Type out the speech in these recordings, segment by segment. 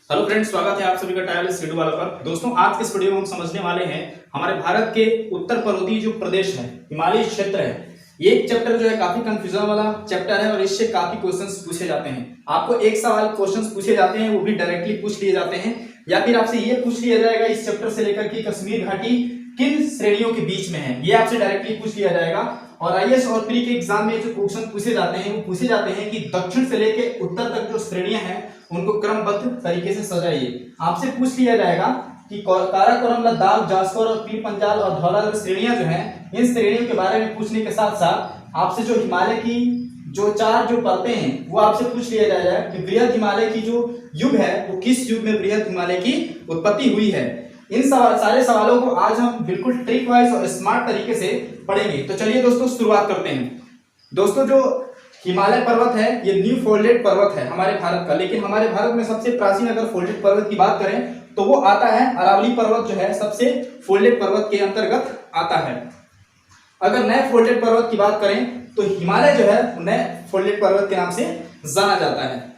Hello friends, स्वागत है आप सभी का टायरलेस वीडियो वाला पर। दोस्तों, आज के इस वीडियो में हम समझने वाले हैं हमारे भारत के उत्तर पर्वतीय जो प्रदेश है, हिमालय क्षेत्र है। ये एक चैप्टर जो है काफी कंफ्यूजन वाला चैप्टर है और इससे काफी क्वेश्चंस पूछे जाते हैं। आपको एक सवाल क्वेश्चंस पूछे जाते हैं, वो भी डायरेक्टली पूछ लिए जाते हैं, या फिर आपसे ये पूछ लिया जाएगा इस चैप्टर से लेकर कि कश्मीर घाटी किन श्रेणियों के बीच में है, ये आपसे डायरेक्टली पूछ लिया जाएगा। और आईएएस और प्री के एग्जाम में जो क्वेश्चन पूछे जाते हैं वो पूछे जाते हैं कि दक्षिण से लेकर उत्तर तक जो श्रेणियां हैं उनको क्रमबद्ध तरीके से सजाइए। आपसे पूछ लिया जाएगा कि काराकोरम, लद्दाख, जास्कर और पीर पंजाल और धौलाधार श्रेणियां जो हैं, इन श्रेणियों के बारे में पूछने के साथ साथ आपसे जो हिमालय की जो चार जो परतें हैं वो आपसे पूछ लिया जाएगा कि बृहद हिमालय की जो युग है वो किस युग में बृहद हिमालय की उत्पत्ति हुई है। इन सारे सवालों को आज हम बिल्कुल ट्रिक वाइज और स्मार्ट तरीके से पढ़ेंगे। तो चलिए दोस्तों शुरुआत करते हैं। दोस्तों, जो हिमालय पर्वत है ये न्यू फोल्डेड पर्वत है हमारे भारत का, लेकिन हमारे भारत में सबसे प्राचीन अगर फोल्डेड पर्वत की बात करें तो वो आता है अरावली पर्वत, जो है सबसे फोल्डेड पर्वत के अंतर्गत आता है। अगर नए फोल्डेड पर्वत की बात करें तो हिमालय जो है नए फोल्डेड पर्वत के नाम से जाना जाता है।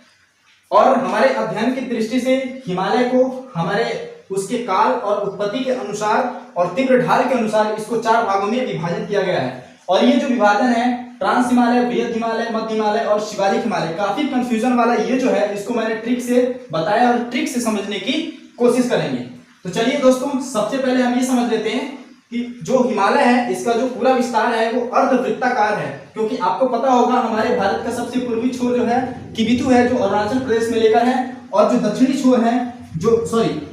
और हमारे अध्ययन की दृष्टि से हिमालय को हमारे उसके काल और उत्पत्ति के अनुसार और तीव्र ढाल के अनुसार इसको चार भागों में विभाजित किया गया है। और ये जो विभाजन है, ट्रांस हिमालय, बृहद हिमालय, मध्य हिमालय और शिवालिक हिमालय, काफी कंफ्यूजन वाला ये जो है इसको मैंने ट्रिक से बताया और ट्रिक से समझने की कोशिश करेंगे। तो चलिए दोस्तों, सबसे पहले हम ये समझ लेते हैं कि जो हिमालय है इसका जो पूरा विस्तार है वो अर्धवृत्ताकार है, क्योंकि आपको पता होगा हमारे भारत का सबसे पूर्वी छोर जो है किबिथु है, जो अरुणाचल प्रदेश में लेकर है, और जो दक्षिणी छोर है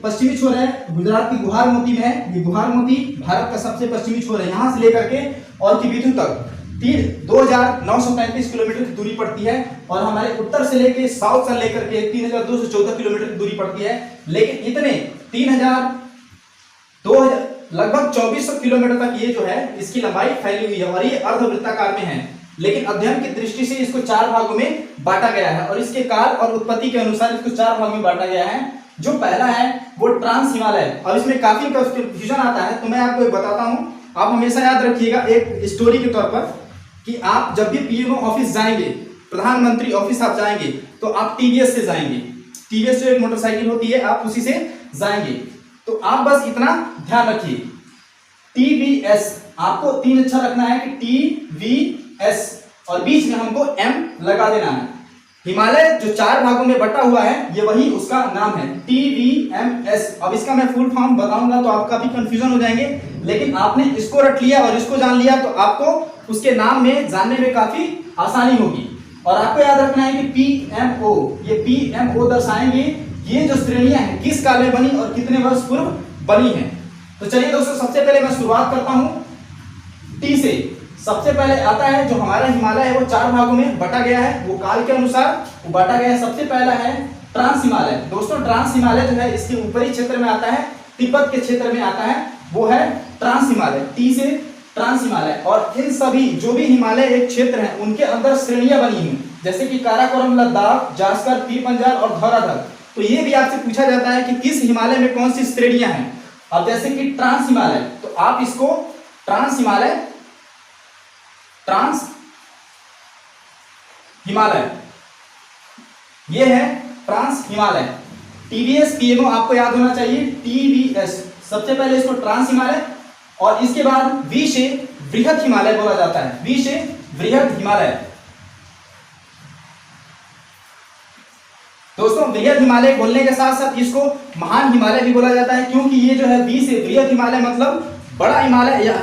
पश्चिमी छोर है गुजरात की गुहारमोती में है। ये गुहारमोती भारत का सबसे पश्चिमी छोर है, यहाँ से लेकर के और किबिथु तक 2935 किलोमीटर की दूरी पड़ती है। और हमारे उत्तर से लेकर साउथ से लेकर के 3214 किलोमीटर की दूरी पड़ती है। लेकिन इतने 2000 लगभग 2400 किलोमीटर तक ये जो है इसकी लंबाई फैली हुई है और ये अर्धवृत्ताकार में है। लेकिन अध्ययन की दृष्टि से इसको चार भागों में बांटा गया है और इसके काल और उत्पत्ति के अनुसार इसको चार भागों में बांटा गया है। जो पहला है वो ट्रांस हिमालय, और इसमें काफी कंफ्यूजन आता है, तो मैं आपको एक बताता हूं। आप हमेशा याद रखिएगा एक स्टोरी के तौर पर कि आप जब भी पीएमओ ऑफिस जाएंगे, प्रधानमंत्री ऑफिस आप जाएंगे तो आप टीवीएस से जाएंगे। टीवीएस जो एक मोटरसाइकिल होती है आप उसी से जाएंगे। तो आप बस इतना ध्यान रखिए, टीवीएस आपको तीन अच्छा रखना है कि टीवीएस, और बीच में हमको एम लगा देना है। हिमालय जो चार भागों में बटा हुआ है ये वही उसका नाम है, टीवीएमएस। अब इसका मैं फुल फॉर्म बताऊंगा तो आप काफी कंफ्यूजन हो जाएंगे, लेकिन आपने इसको रट लिया और इसको जान लिया तो आपको उसके नाम में जानने में काफी आसानी होगी। और आपको याद रखना है कि पीएमओ, ये पीएमओ दर्शाएंगे ये जो श्रेणियां हैं किस काल में बनी और कितने वर्ष पूर्व बनी है। तो चलिए दोस्तों, सबसे पहले मैं शुरुआत करता हूं टी से। सबसे पहले आता है जो हमारा हिमालय है वो चार भागों में बटा गया है, वो काल के अनुसार वो बांटा गया है। सबसे पहला है ट्रांस हिमालय। दोस्तों, ट्रांस हिमालय जो है इसके ऊपरी क्षेत्र में आता है, तिब्बत के क्षेत्र में आता है, वो है ट्रांस हिमालय, टी से ट्रांस हिमालय। और इन सभी जो भी हिमालय एक क्षेत्र है उनके अंदर श्रेणियां बनी हुई, जैसे कि काराकोरम, लद्दाख, जास्कर, पीर पंजाल और धौलाधार। तो ये भी आपसे पूछा जाता है कि किस हिमालय में कौन सी श्रेणियां हैं। अब जैसे कि ट्रांस हिमालय, तो आप इसको ट्रांस हिमालय, ट्रांस हिमालय, ये है ट्रांस हिमालय। टीवीएस पीएमओ आपको याद होना चाहिए, टीवीएस। सबसे पहले इसको ट्रांस हिमालय और इसके बाद वी से बृहद हिमालय बोला जाता है, वी से बृहद हिमालय। दोस्तों, बृहद हिमालय बोलने के साथ साथ इसको महान हिमालय भी बोला जाता है, क्योंकि ये जो है वी से बृहद हिमालय मतलब बड़ा हिमालय या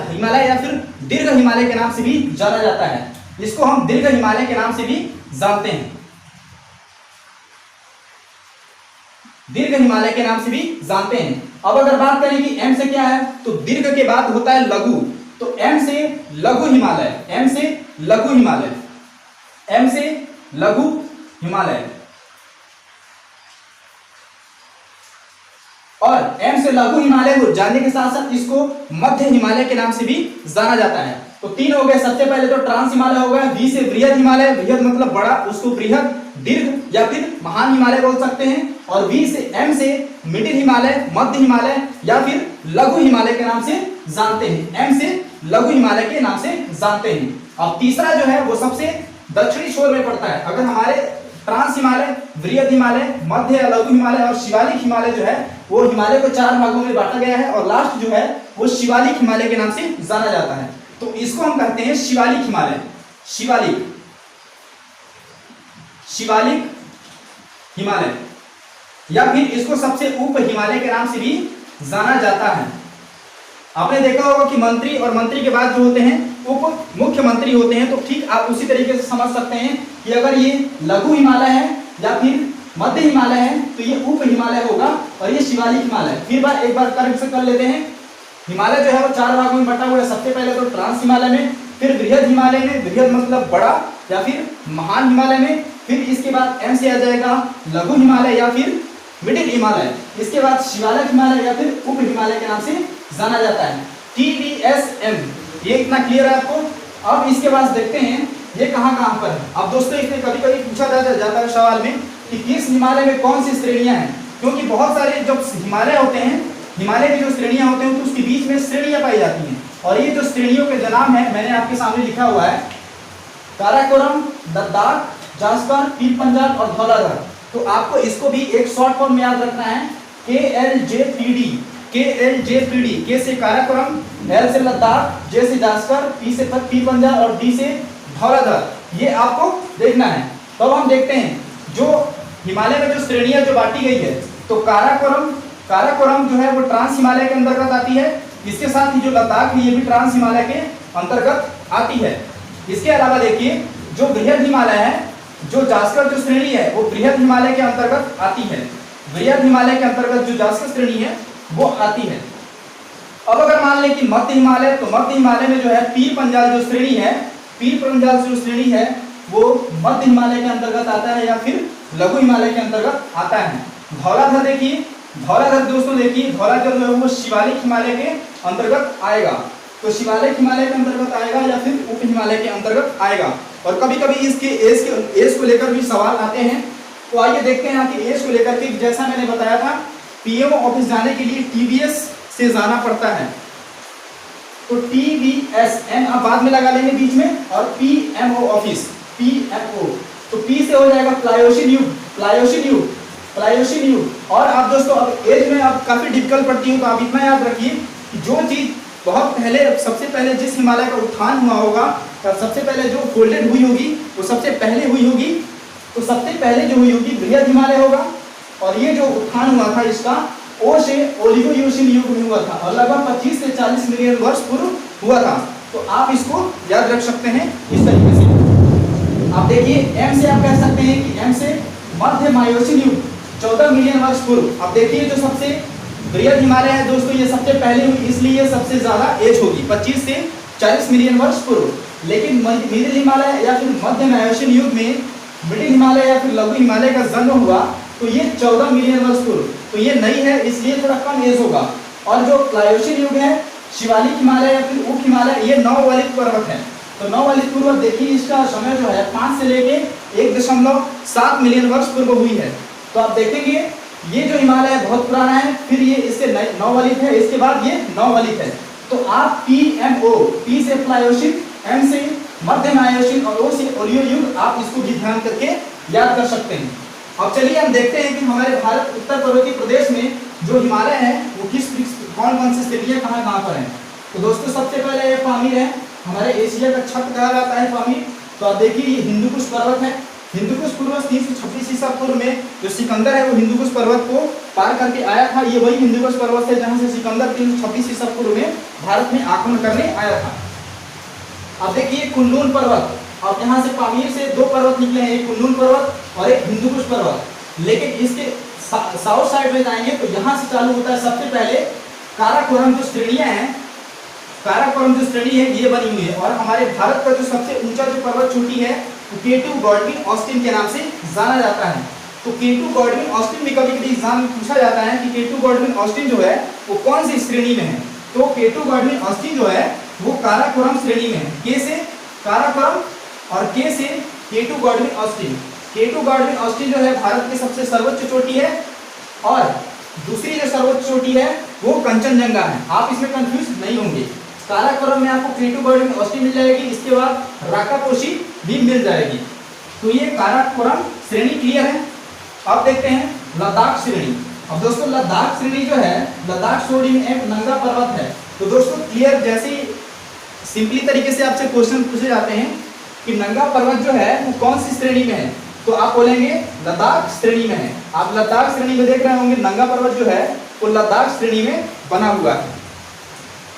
फिर दीर्घ हिमालय के नाम से भी जाना जाता है। इसको हम दीर्घ हिमालय के नाम से भी जानते हैं, दीर्घ हिमालय के नाम से भी जानते हैं। अब अगर बात करें कि एम से क्या है, तो दीर्घ के बाद होता है लघु, तो एम से लघु हिमालय, एम से लघु हिमालय, एम से लघु हिमालय। और एम से लघु हिमालय को जानने के साथ साथ इसको मध्य हिमालय के नाम से भी जाना जाता है। तो तीन हो गए। सबसे पहले तो ट्रांस हिमालय हो गया, वी से बृहद हिमालय, बृहद मतलब बड़ा, उसको बृहद, दीर्घ या फिर महान हिमालय बोल सकते हैं। और वी से एम से मिडिल हिमालय, मध्य हिमालय या फिर लघु हिमालय के नाम से जानते हैं, एम से लघु हिमालय के नाम से जानते हैं। अब तीसरा जो है वो सबसे दक्षिणी छोर में पड़ता है। अगर हमारे ट्रांस हिमालय, वृहद हिमालय, मध्य या लघु हिमालय और शिवालिक हिमालय जो है वो हिमालय को 4 भागों में बांटा गया है और लास्ट जो है वो शिवालिक हिमालय के नाम से जाना जाता है। तो इसको हम कहते हैं शिवालिक हिमालय, शिवालिक शिवालिक हिमालय, या फिर इसको सबसे उप हिमालय के नाम से भी जाना जाता है। आपने देखा होगा कि मंत्री और मंत्री के बाद जो होते हैं उप मुख्यमंत्री होते हैं, तो ठीक आप उसी तरीके से समझ सकते हैं कि अगर ये लघु हिमालय है या फिर मध्य हिमालय है तो ये उप हिमालय होगा और ये शिवालिक हिमालय। फिर एक बार करेक्ट कर लेते हैं। हिमालय जो है वो 4 भागों में बटा हुआ है। सबसे पहले तो ट्रांस हिमालय में, फिर वृहद हिमालय में, वृहद मतलब बड़ा या फिर महान हिमालय में, फिर इसके बाद एम से आ जाएगा लघु हिमालय या फिर मिडिल हिमालय, इसके बाद शिवालिक हिमालय या फिर उप हिमालय के नाम से जाना जाता है। TDSM, ये इतना क्लियर है आपको। अब इसके बाद देखते हैं ये कहाँ कहाँ पर है। अब दोस्तों इसमें कभी कभी पूछा जाता है सवाल में कि किस हिमालय में कौन सी श्रेणियां हैं, क्योंकि बहुत सारे जब हिमालय होते हैं, हिमालय की जो श्रेणियां होते हैं तो उसके बीच में श्रेणियां पाई जाती हैं और ये जो श्रेणियों के नाम है मैंने आपके सामने लिखा हुआ है, काराकोरम, लद्दाख, जास्कर, पीर पंजाब और धौलाधर। तो आपको इसको भी एक शॉर्ट फॉर्म में याद रखना है, KLJPD, KLJPD, के से काराकोरम, L से लद्दाख, J से जास्कर, P से पीर पंजाब और D से धौलाधर, ये आपको देखना है। तो हम देखते हैं जो हिमालय में जो श्रेणियां जो बांटी गई है, तो काराकोरम जो है वो ट्रांस हिमालय के अंतर्गत आती है। इसके साथ ही जो लद्दाख है ये भी ट्रांस हिमालय के अंतर्गत आती है। इसके अलावा देखिए जो बृहद हिमालय है, जो जास्कर जो श्रेणी है वो बृहद हिमालय के अंतर्गत आती है। बृहद हिमालय के अंतर्गत जो जास्कर श्रेणी है वो आती है। अब अगर मान लें कि मध्य हिमालय, तो मध्य हिमालय में जो है पीर पंजाल जो श्रेणी है, पीर पंजाल जो श्रेणी है वो मध्य हिमालय के अंतर्गत आता है या फिर लघु हिमालय के अंतर्गत आता है। धौलाधर देखिए, धौलाधर दोस्तों देखिए, धौलाधर जो है वो शिवालिक हिमालय के अंतर्गत आएगा। तो शिवालिक हिमालय के अंतर्गत आएगा या फिर उप हिमालय के अंतर्गत आएगा। और कभी कभी इसके एज को लेकर भी सवाल आते हैं। तो आइए देखते हैं कि एज को लेकर के, जैसा मैंने बताया था पीएमओ ऑफिस जाने के लिए TBS से जाना पड़ता है। तो TBSN आप बाद में लगा लेंगे बीच में, और PMO ऑफिस, PMO, तो P से हो जाएगा प्लायोशिन युग, प्लायोशिन युग, प्लायोशिन युग। और आप दोस्तों अब एज में आप काफी डिफिकल्ट पड़ती है, तो आप इतना याद रखिए कि जो चीज बहुत पहले, सबसे पहले जिस हिमालय का उत्थान हुआ होगा, सबसे पहले जो फोल्डेड हुई होगी वो सबसे पहले हुई होगी, तो सबसे पहले जो हुई होगी बृहद हिमालय होगा। और ये जो उत्थान हुआ था इसका ओ से ओलिगोयोसिन युग में हुआ था और लगभग 25 से 40 मिलियन वर्ष पूर्व हुआ था। तो आप इसको याद रख सकते हैं इस तरीके से। आप देखिए एम से आप कह सकते हैं कि एम से मध्य मायोसिन युग 14 मिलियन वर्ष पूर्व। अब देखिए जो सबसे बृहद हिमालय है दोस्तों ये सबसे पहले हुई, इसलिए ये सबसे ज्यादा एज होगी 25 से 40 मिलियन वर्ष पूर्व। लेकिन मिडिल हिमालय या फिर मध्य मायोसिन युग में मिडिल हिमालय या फिर लघु हिमालय का जन्म हुआ तो ये 14 मिलियन वर्ष पूर्व, तो ये नई है इसलिए थोड़ा कम एज होगा। और जो प्लायोशिन युग है, शिवालिक हिमालय या फिर उप हिमालय, ये नववलित पर्वत है। तो नववलित पर्वत देखिए इसका समय जो है 5 से लेके 1.7 मिलियन वर्ष पूर्व हुई है। तो आप देखेंगे ये जो हिमालय बहुत पुराना है, फिर ये इससे नववलित है, इसके बाद ये नववलित है। तो आप PMO, P से प्लायोशिन, M से मध्य मायोसिन और O से ओलियो युग, आप इसको भी ध्यान करके याद कर सकते हैं। अब चलिए हम देखते हैं कि हमारे भारत उत्तर पर्वतीय प्रदेश में जो हिमालय है वो कौन कौन सी श्रेणियां कहाँ पर हैं। तो दोस्तों सबसे पहले ये पामीर है, हमारे एशिया का छत कहा जाता है पामीर। तो आप देखिए ये हिंदुकुश पर्वत है। हिंदुकुश पर्वत 326 ईसा पूर्व में जो सिकंदर है वो हिंदुकुश पर्वत को पार करके आया था। ये वही हिंदुकुश पर्वत है जहां से सिकंदर 326 ईसा पूर्व में भारत में आक्रमण करने आया था। अब देखिए कुनलुन पर्वत, अब यहाँ से पामीर से 2 पर्वत निकले हैं, एक कुनलुन पर्वत और एक हिंदुकुश पर्वत। लेकिन इसके साउथ साइड में जाएंगे तो यहाँ से चालू होता है सबसे पहले काराकोरम जो श्रेणियां हैं, काराकोरम जो श्रेणी है ये बनी हुई है। और हमारे भारत का जो सबसे ऊंचा जो पर्वत चोटी है K2 गॉडविन ऑस्टिन के नाम से जाना जाता है। तो K2 गॉडविन ऑस्टिन में कभी कभी एग्जाम में पूछा जाता है कि K2 गॉडविन ऑस्टिन जो है वो कौन सी श्रेणी में है। तो K2 गॉडविन ऑस्टिन जो है वो काराकोरम श्रेणी में है। K से काराकोरम और K से K2 Godwin Austen. K2 Godwin Austen जो है भारत की सबसे सर्वोच्च चोटी है और दूसरी जो सर्वोच्च चोटी है वो कंचनजंगा है। आप इसमें कंफ्यूज नहीं होंगे। काराकोरम में आपको K2 गॉडविन ऑस्टिन मिल जाएगी, इसके बाद राकापोशी भी मिल जाएगी। तो ये काराकोरम श्रेणी क्लियर है। अब देखते हैं लद्दाख श्रेणी। अब दोस्तों लद्दाख श्रेणी जो है, लद्दाख श्रेणी में एक नंगा पर्वत है। तो दोस्तों क्लियर, जैसे सिंपली तरीके से आपसे क्वेश्चन पूछे जाते हैं कि नंगा पर्वत जो है वो कौन सी श्रेणी में है, तो आप बोलेंगे लद्दाख श्रेणी में है। आप लद्दाख श्रेणी में देख रहे होंगे नंगा पर्वत जो है वो लद्दाख श्रेणी में बना हुआ है।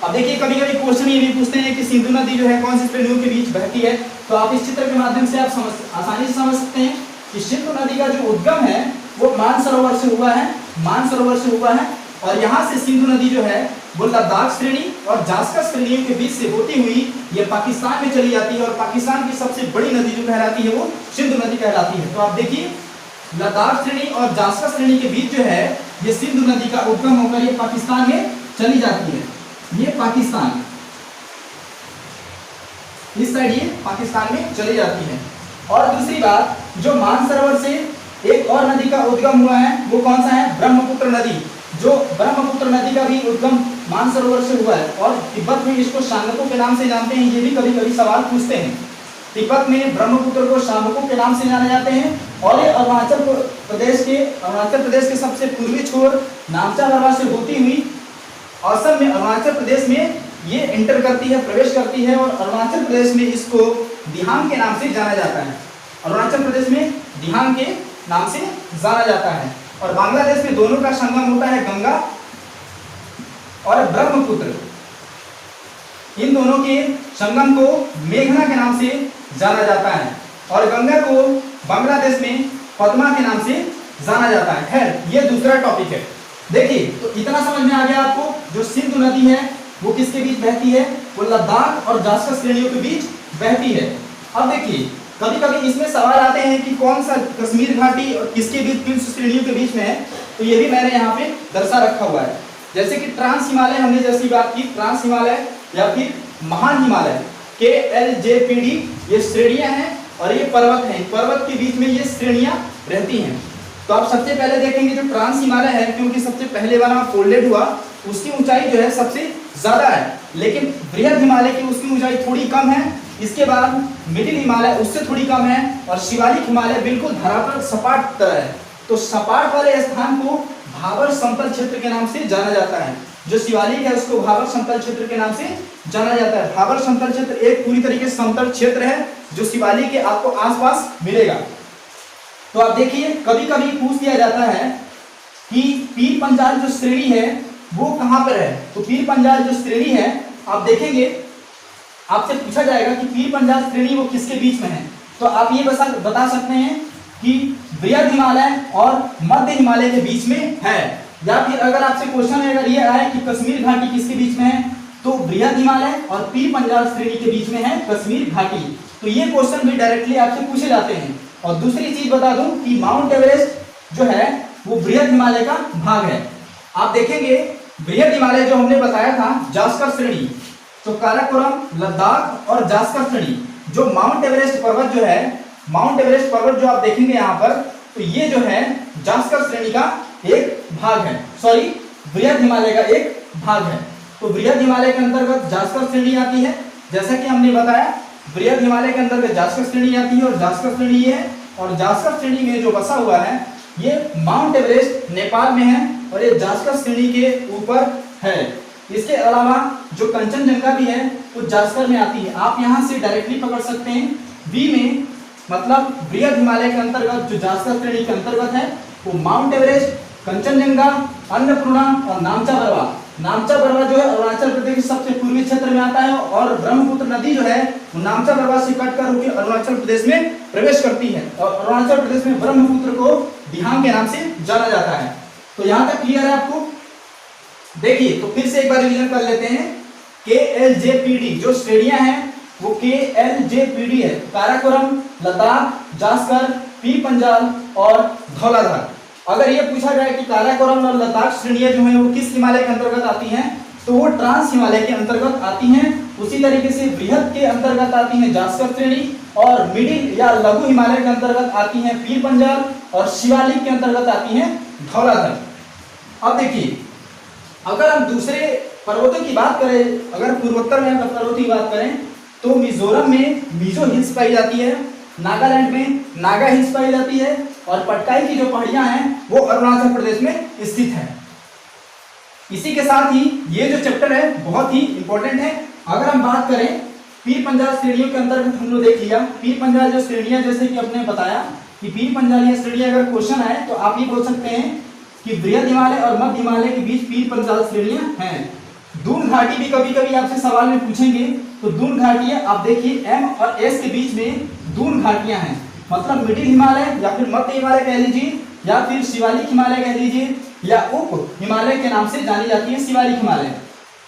अब देखिए कभी कभी क्वेश्चन ये भी पूछते हैं कि सिंधु नदी जो है कौन सी श्रेणियों के बीच बहती है, तो आप इस चित्र के माध्यम से आप आसानी से समझ सकते हैं कि सिंधु नदी का जो उद्गम है वो मानसरोवर से हुआ है, मानसरोवर से हुआ है। और यहाँ से सिंधु नदी जो है वो लद्दाख श्रेणी और जास्कर श्रेणियों के बीच से होती हुई ये पाकिस्तान में चली जाती है, और पाकिस्तान की सबसे बड़ी नदी जो कहलाती है वो सिंधु नदी कहलाती है। तो आप देखिए लद्दाख श्रेणी और जास्कर श्रेणी के बीच जो है ये सिंधु नदी का उद्गम होकर ये पाकिस्तान में चली जाती है। ये पाकिस्तान, इस साइड ये पाकिस्तान में चली जाती है। और दूसरी बात, जो मानसरोवर से एक और नदी का उद्गम हुआ है वो कौन सा है, ब्रह्मपुत्र नदी। जो ब्रह्मपुत्र नदी का भी उद्गम मानसरोवर से हुआ है, और तिब्बत में इसको शांगपो के नाम से जानते हैं। ये भी कभी कभी सवाल पूछते हैं। तिब्बत में ब्रह्मपुत्र को शांगपो के नाम से जाने जाते हैं। और ये अरुणाचल प्रदेश के सबसे पूर्वी छोर नामचा बरवा से होती हुई असम में अरुणाचल प्रदेश में ये एंटर करती है, प्रवेश करती है। और अरुणाचल प्रदेश में इसको दिहांग के नाम से जाना जाता है। अरुणाचल प्रदेश में दिहांग के नाम से जाना जाता है। और बांग्लादेश में दोनों का संगम होता है गंगा और ब्रह्मपुत्र। इन दोनों के संगम को मेघना के नाम से जाना जाता है, और गंगा को बांग्लादेश में पद्मा के नाम से जाना जाता है। खैर ये दूसरा टॉपिक है। देखिए तो इतना समझ में आ गया आपको, जो सिंधु नदी है वो किसके बीच बहती है, वो लद्दाख और जास्कर श्रेणियों के बीच बहती है। अब देखिए कभी कभी इसमें सवाल आते हैं कि कौन सा कश्मीर घाटी और किसके बीच, किन श्रेणियों के बीच में है, तो ये भी मैंने यहाँ पे दर्शा रखा हुआ है। जैसे कि ट्रांस हिमालय, हमने जैसी बात की, ट्रांस हिमालय या फिर महान हिमालय, KLJPD ये श्रेणियां हैं और ये पर्वत हैं। पर्वत के बीच में ये श्रेणियां रहती हैं। तो आप सबसे पहले देखेंगे जो ट्रांस हिमालय है, क्योंकि सबसे पहले वाला फोल्डेड हुआ, उसकी ऊंचाई जो है सबसे ज्यादा है। लेकिन बृहद हिमालय की उसकी ऊंचाई थोड़ी कम है। इसके बाद मिडिल हिमालय उससे थोड़ी कम है, और शिवालिक हिमालय बिल्कुल धरातल सपाट तरह है। तो सपाट वाले स्थान को भाबर समतल क्षेत्र के नाम से जाना जाता है। जो शिवालिक है उसको भाबर समतल क्षेत्र के नाम से जाना जाता है। भाबर समतल क्षेत्र एक पूरी तरीके से समतल क्षेत्र है जो शिवालिक के आपको आसपास मिलेगा। तो आप देखिए कभी कभी पूछ दिया जाता है कि पीर पंजाल जो श्रेणी है वो कहां पर है। तो पीर पंजाल जो श्रेणी है, आप देखेंगे आपसे पूछा जाएगा कि पीर पंजाल श्रेणी वो किसके बीच में है। तो आप ये बता सकते हैं कि बृहद हिमालय और मध्य हिमालय के बीच में है। या फिर अगर आपसे क्वेश्चन अगर ये आए कि कश्मीर घाटी किसके बीच में है, तो बृहद हिमालय और पीर पंजाल श्रेणी के बीच में है कश्मीर घाटी। तो ये क्वेश्चन भी डायरेक्टली आपसे पूछे जाते हैं। और दूसरी चीज बता दूं कि माउंट एवरेस्ट जो है वो बृहद हिमालय का भाग है। आप देखेंगे बृहद हिमालय जो हमने बताया था जास्कर श्रेणी, तो काराकोरम, लद्दाख और जास्कर श्रेणी, जो माउंट एवरेस्ट पर्वत जो है, माउंट एवरेस्ट पर्वत जो आप देखेंगे यहाँ पर, तो ये जो है जास्कर श्रेणी का एक भाग है, सॉरी बृहद हिमालय का एक भाग है। तो बृहद हिमालय के अंतर्गत जास्कर श्रेणी आती है। जैसा कि हमने बताया बृहद हिमालय के अंतर्गत जास्कर श्रेणी आती है, और जास्कर श्रेणी ये है। और जास्कर श्रेणी में जो बसा हुआ है ये माउंट एवरेस्ट नेपाल में है, और ये जास्कर श्रेणी के ऊपर है। इसके अलावा जो कंचनजंगा भी है वो जास्कर में आती है। आप यहाँ से डायरेक्टली पकड़ सकते हैं बी में, मतलब बृहद हिमालय के अंतर्गत जो जास्कर श्रेणी के अंतर्गत है वो माउंट एवरेस्ट, कंचनजंगा, अन्नपूर्णा और नामचा बरवा। नामचा बरवा जो है अरुणाचल प्रदेश के सबसे पूर्वी क्षेत्र में आता है, और ब्रह्मपुत्र नदी जो है वो नामचा बरवा से कट कर होकर अरुणाचल प्रदेश में प्रवेश करती है। और अरुणाचल प्रदेश में ब्रह्मपुत्र को दिहांग के नाम से जाना जाता है। तो यहाँ तक क्लियर है आपको। देखिए तो फिर से एक बार रिवीजन कर लेते हैं। KLJPD जो श्रेणियां हैं वो KLJPD है, काराकोरम, लद्दाख, जास्कर, पीर पंजाल और धौलाधार। अगर ये पूछा जाए कि काराकोरम और लद्दाख श्रेणियां जो हैं वो किस हिमालय के अंतर्गत आती हैं, तो वो ट्रांस हिमालय के अंतर्गत आती हैं। उसी तरीके से बृहद के अंतर्गत आती हैं जास्कर श्रेणी, और मिडिल या लघु हिमालय के अंतर्गत आती हैं पीर पंजाल, और शिवालिक के अंतर्गत आती हैं धौलाधार। अब देखिए अगर हम दूसरे पर्वतों की बात करें, अगर पूर्वोत्तर में पर्वतों की बात करें, तो मिजोरम में मिजो हिल्स पाई जाती है। नागालैंड में नागा हिल्स पाई जाती है और पटकाई की जो पहाड़ियां हैं वो अरुणाचल प्रदेश में स्थित है। इसी के साथ ही ये जो चैप्टर है बहुत ही इंपॉर्टेंट है। अगर हम बात करें पीर पंजाल श्रेणियों के अंतर्गत हम लोग देख लिया पीर पंजाल जो श्रेणियां, जैसे कि अपने बताया कि पीर पंजाली श्रेणियां अगर क्वेश्चन आए तो आप ये बोल सकते हैं कि बृहद हिमालय और मध्य हिमालय के बीच पीर पंजाल श्रेणियां हैं। दून घाटी भी कभी कभी आपसे सवाल में पूछेंगे, तो दून घाटियां आप देखिए एम और एस के बीच में दून घाटियां हैं, मतलब मिडिल हिमालय या फिर मध्य हिमालय कह लीजिए या फिर शिवालिक हिमालय कह लीजिए या उप हिमालय के नाम से जानी जाती है शिवालिक हिमालय।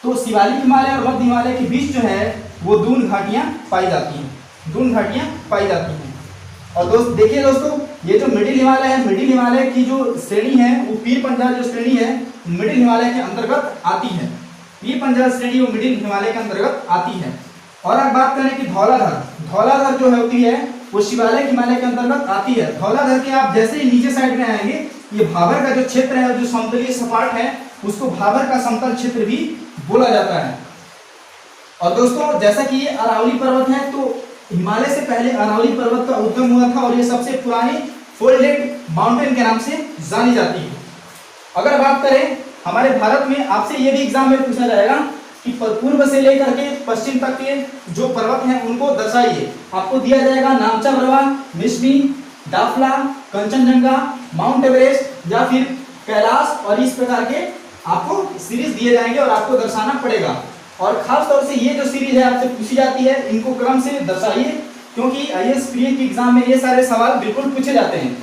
तो शिवालिक हिमालय और मध्य हिमालय के बीच जो है वो दून घाटियां पाई जाती हैं, दून घाटियां पाई जाती हैं। और देखिए दोस्तों, ये जो मिडिल हिमालय है, मिडिल हिमालय की जो श्रेणी है वो पीर पंजाल जो श्रेणी है मिडिल हिमालय के अंतर्गत आती है। पीर पंजाल श्रेणी वो मिडिल हिमालय के अंतर्गत आती है। और अब बात करें कि धौलाधर जो होती है वो शिवालिक हिमालय के अंतर्गत आती है। धौलाधर के आप जैसे ही नीचे साइड में आएंगे, ये भाबर का जो क्षेत्र है, जो समतलीय सपाट है, उसको भाबर का समतल क्षेत्र भी बोला जाता है। और दोस्तों जैसा कि ये अरावली पर्वत है, तो हिमालय से पहले अरावली पर्वत का उद्गम हुआ था और ये सबसे पुरानी फोल्डेड माउंटेन के नाम से जानी जाती है। अगर बात करें हमारे भारत में, आपसे ये भी एग्जाम में पूछा जाएगा कि पूर्व से लेकर के पश्चिम तक के जो पर्वत हैं उनको दर्शाइए। आपको दिया जाएगा नामचा बरवा, मिस्मी, दाफला, कंचनजंगा, माउंट एवरेस्ट या फिर कैलाश, और इस प्रकार के आपको सीरीज दिए जाएंगे और आपको दर्शाना पड़ेगा। और खास तौर से ये जो सीरीज है आपसे पूछी जाती है, इनको क्रम से दर्शाइए, क्योंकि आईएएस प्री के एग्जाम में ये सारे सवाल बिल्कुल पूछे जाते हैं।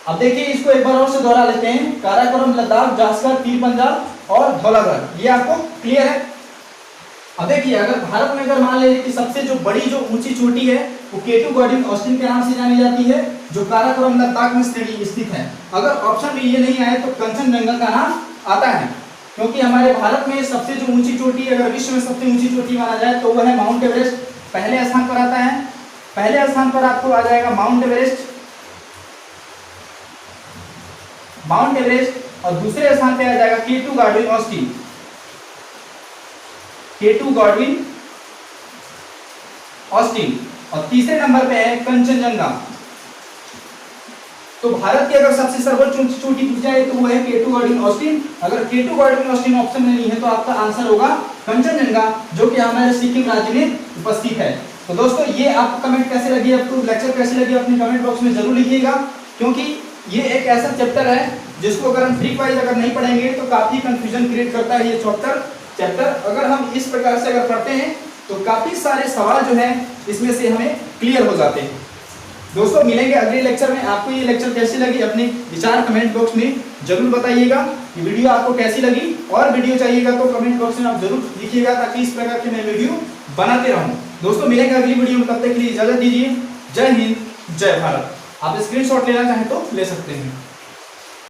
अब देखिए इसको एक बार और से दोहरा लेते हैं। काराकोरम, लद्दाख, जास्कर, पीर पंजाल और धौलाधर, ये आपको क्लियर है। अब देखिए अगर भारत में अगर मान लीजिए कि सबसे जो बड़ी जो ऊंची चोटी है वो केटू गॉर्डन ऑस्टिन के नाम से जानी जाती है, जो काराकोरम लद्दाख में स्थित है। अगर ऑप्शन में ये नहीं आए तो कंचनजंगा का नाम आता है, क्योंकि हमारे भारत में सबसे जो ऊंची चोटी, अगर विश्व में सबसे ऊंची चोटी माना जाए तो वह है माउंट एवरेस्ट, पहले स्थान पर आता है। पहले स्थान पर आपको आ जाएगा माउंट एवरेस्ट, और दूसरे स्थान पे आ जाएगा केटू गॉर्डन ऑस्टिन, केटू गॉडविन ऑस्टिन, और तीसरे नंबर पे है कंचनजंगा। तो भारत की अगर सबसे सर्वोच्च ऊंची चोटी पूछ जाए तो वो है केटू गॉडविन ऑस्टिन। अगर केटू गॉडविन ऑस्टिन ऑप्शन में नहीं है तो आपका आंसर होगा कंचनजंगा, जो कि हमारे सिक्किम राज्य में उपस्थित है। तो दोस्तों ये आपको कमेंट कैसे लगी, आपको लेक्चर कैसे लगी अपने कमेंट बॉक्स में जरूर लिखिएगा, क्योंकि ये एक ऐसा चैप्टर है जिसको अगर हम ट्रिक वाइज अगर नहीं पढ़ेंगे तो काफी कंफ्यूजन क्रिएट करता है ये चैप्टर। अगर हम इस प्रकार से अगर पढ़ते हैं तो काफी सारे सवाल जो है इसमें से हमें क्लियर हो जाते हैं। दोस्तों मिलेंगे अगले लेक्चर में। आपको ये लेक्चर कैसी लगी अपने विचार कमेंट बॉक्स में जरूर बताइएगा। ये वीडियो आपको कैसी लगी, और वीडियो चाहिएगा तो कमेंट बॉक्स में आप जरूर लिखिएगा, ताकि इस प्रकार के मैं वीडियो बनाते रहूं। दोस्तों मिलेंगे अगली वीडियो में, तब तक के लिए इजाजत दीजिए। जय हिंद, जय भारत। आप स्क्रीनशॉट लेना चाहें तो ले सकते हैं।